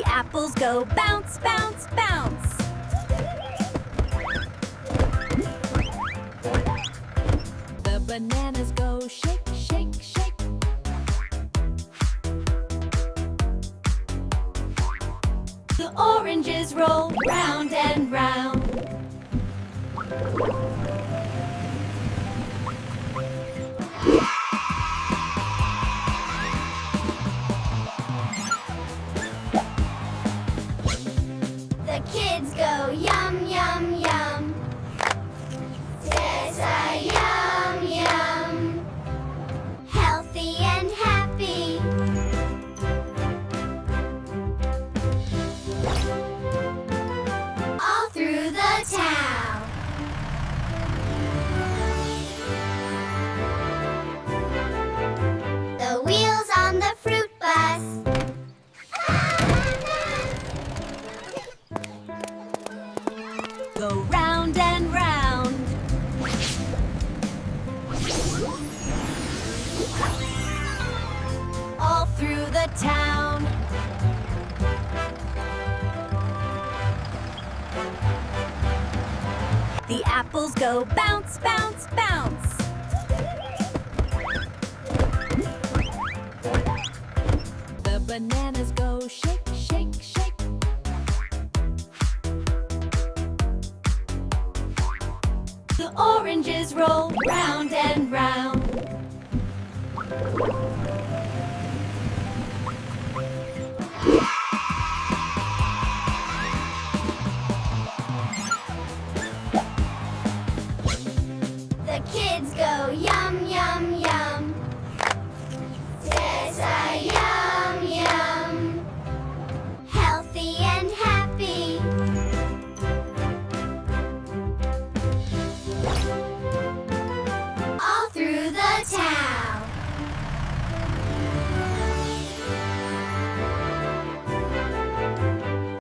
The apples go bounce, bounce, bounce. The bananas go shake, shake, shake. The oranges roll round and round. The kids go yum, yum, yum. It's a yum, yum. Healthy and happy. All through the town. The wheels on the fruit bus go round and round. All through the town. The apples go bounce, bounce, bounce. The bananas go shake, shake, shake. The oranges roll round and round. The kids go yum, yum, yum. It's a yum, yum. Healthy and happy. All through the town.